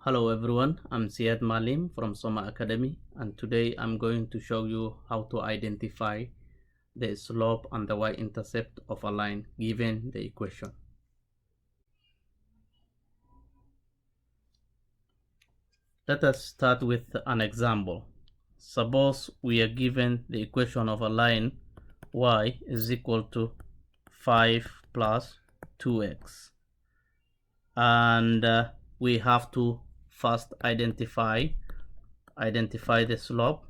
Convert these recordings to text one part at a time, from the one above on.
Hello everyone, I'm Ziad Malim from SOMA Academy, and today I'm going to show you how to identify the slope and the y-intercept of a line given the equation. Let us start with an example. Suppose we are given the equation of a line y is equal to 5 plus 2x, and we have to first identify the slope,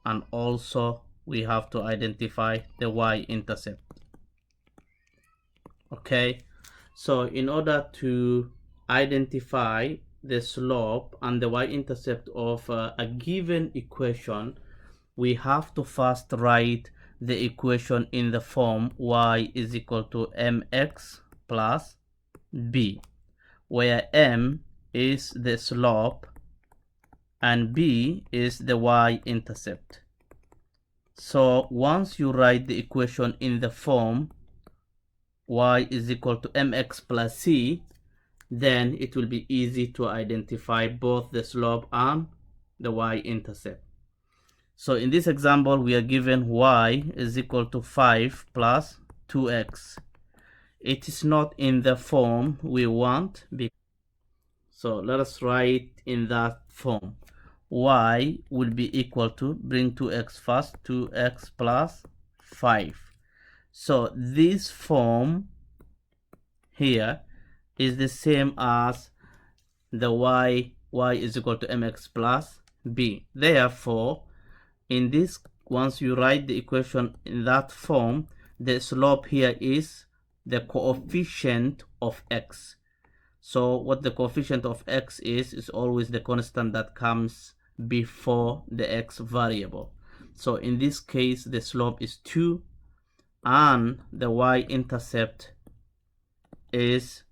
and also we have to identify the y-intercept. Okay, so in order to identify the slope and the y-intercept of a given equation, we have to first write the equation in the form y is equal to mx plus b, where m is the slope and b is the y-intercept. So once you write the equation in the form y is equal to mx plus c, then it will be easy to identify both the slope and the y-intercept. So in this example, we are given y is equal to 5 plus 2x. It is not in the form we want, so let us write in that form. Y will be equal to, bring 2x first, 2x plus 5. So this form here is the same as the y is equal to mx plus b. Therefore, in this, once you write the equation in that form, the slope here is the coefficient of x. So what the coefficient of x is always the constant that comes before the x variable. So in this case, the slope is 2 and the y-intercept is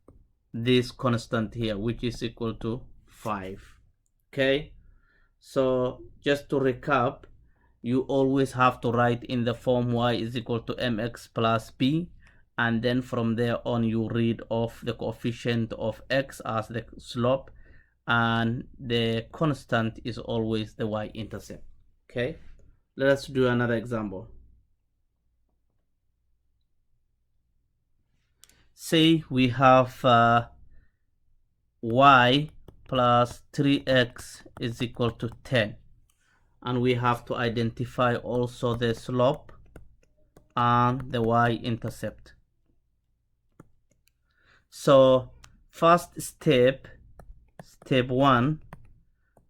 this constant here, which is equal to 5. Okay, so just to recap, you always have to write in the form y is equal to mx plus b, and then from there on you read off the coefficient of x as the slope, and the constant is always the y-intercept. Okay, let's do another example. Say we have y plus 3x is equal to 10, and we have to identify also the slope and the y-intercept. So first step 1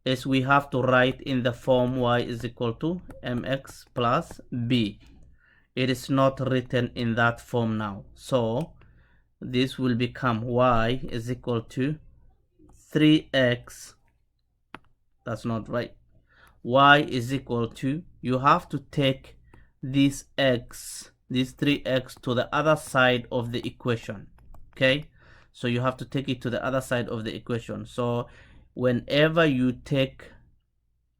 is we have to write in the form y is equal to mx plus b. It is not written in that form now, so this will become y is equal to 3x. That's not right. Y is equal to, you have to take this x, this 3x, to the other side of the equation. Okay, so you have to take it to the other side of the equation. So whenever you take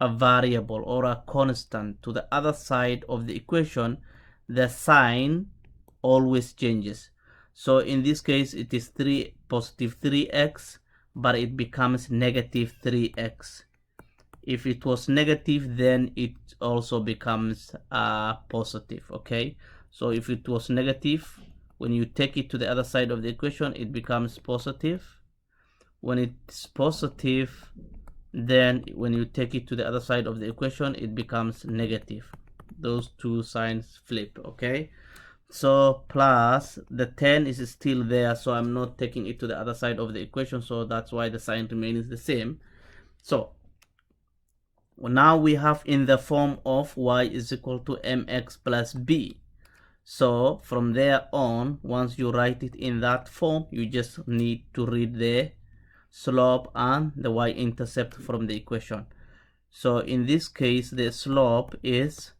a variable or a constant to the other side of the equation, the sign always changes. So in this case, it is positive 3x, but it becomes negative 3x. If it was negative, then it also becomes positive. Okay, so if it was negative, when you take it to the other side of the equation, it becomes positive. When it's positive, then when you take it to the other side of the equation, it becomes negative. Those two signs flip. Okay, so plus the 10 is still there, so I'm not taking it to the other side of the equation, so that's why the sign remains the same. So now we have in the form of y is equal to mx plus b. So from there on, once you write it in that form, you just need to read the slope and the y-intercept from the equation. So in this case, the slope is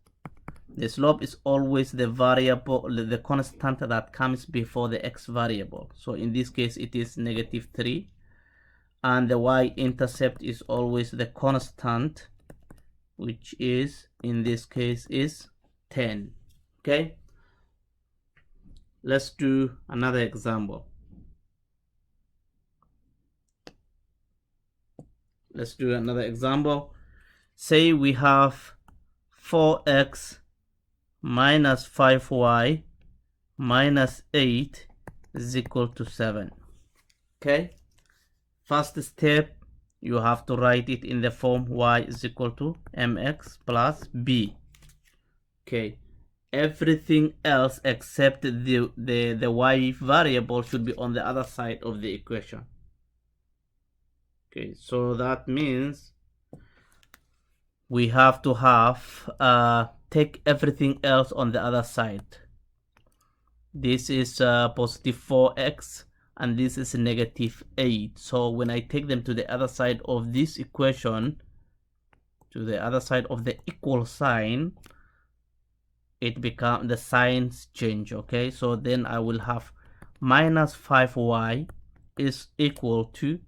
always the variable, the constant that comes before the x variable. So in this case, it is negative 3, and the y-intercept is always the constant, which is in this case is 10. Okay, let's do another example. Let's do another example. Say we have 4x minus 5y minus 8 is equal to 7. Okay, first step, you have to write it in the form y is equal to mx plus b. Okay, everything else except the y variable should be on the other side of the equation. Okay, so that means we have to have take everything else on the other side. This is positive 4x and this is negative 8. So when I take them to the other side of this equation, to the other side of the equal sign, it becomes, the signs change. Okay, so then I will have minus 5y is equal to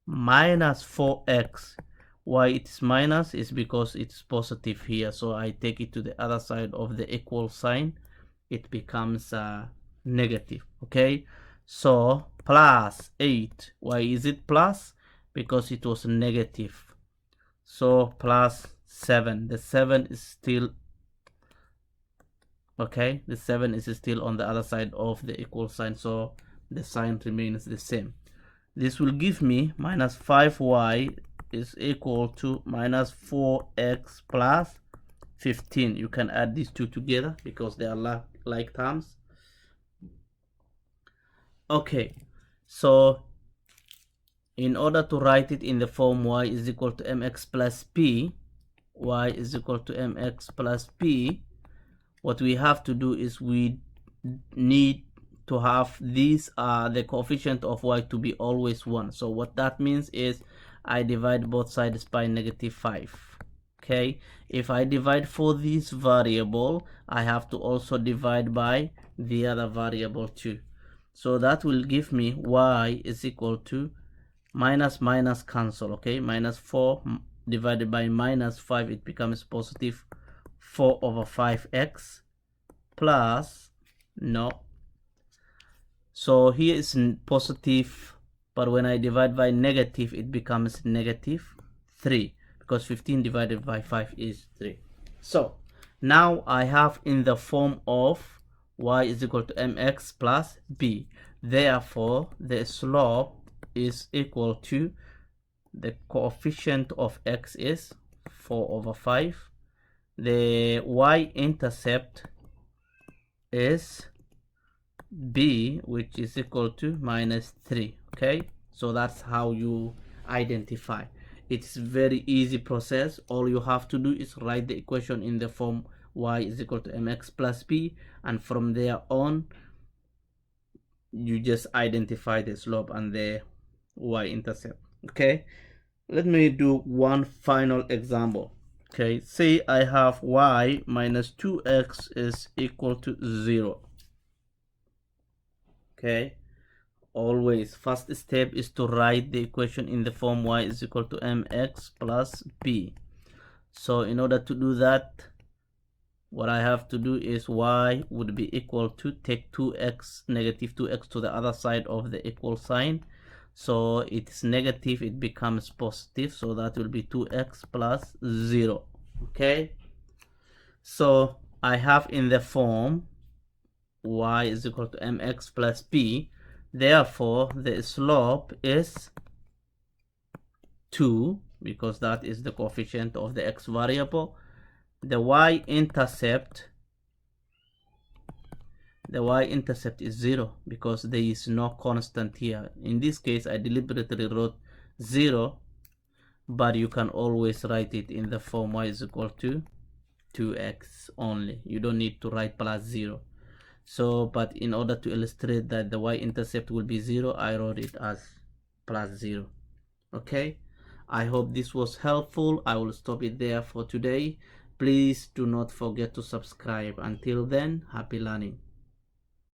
minus 4x. Why it's minus is because it's positive here, so I take it to the other side of the equal sign, it becomes negative. Okay, so plus 8. Why is it plus? Because it was negative. So plus 7. The 7 is still okay, the 7 is still on the other side of the equal sign, so the sign remains the same. This will give me minus 5y is equal to minus 4x plus 15. You can add these two together because they are like terms. Okay, so in order to write it in the form y is equal to mx plus p, y is equal to mx plus p, what we have to do is we need to have these the coefficient of y to be always 1. So what that means is I divide both sides by negative 5. Okay, if I divide for this variable, I have to also divide by the other variable too. So that will give me y is equal to minus minus cancel. Okay, minus 4 divided by minus 5, it becomes positive 4 over 5x plus, no, so here is positive, but when I divide by negative, it becomes negative 3, because 15 divided by 5 is 3. So now I have in the form of y is equal to mx plus b. Therefore, the slope is equal to, the coefficient of x is 4 over 5. The y-intercept is b, which is equal to minus 3. Okay, so that's how you identify. It's very easy process. All you have to do is write the equation in the form y is equal to mx plus b, and from there on you just identify the slope and the y-intercept. Okay, let me do one final example. Okay, say I have y minus 2x is equal to 0. Okay, always first step is to write the equation in the form y is equal to mx plus b. So in order to do that, what I have to do is y would be equal to take 2x, negative 2x to the other side of the equal sign. So it's negative, it becomes positive, so that will be 2x plus 0. Okay, so I have in the form y is equal to mx plus b. Therefore, the slope is 2, because that is the coefficient of the x variable. The y-intercept is 0, because there is no constant here. In this case, I deliberately wrote 0, but you can always write it in the form y is equal to 2x only. You don't need to write plus 0. So, but in order to illustrate that the y-intercept will be 0, I wrote it as plus 0. Okay, I hope this was helpful. I will stop it there for today. Please do not forget to subscribe. Until then, happy learning.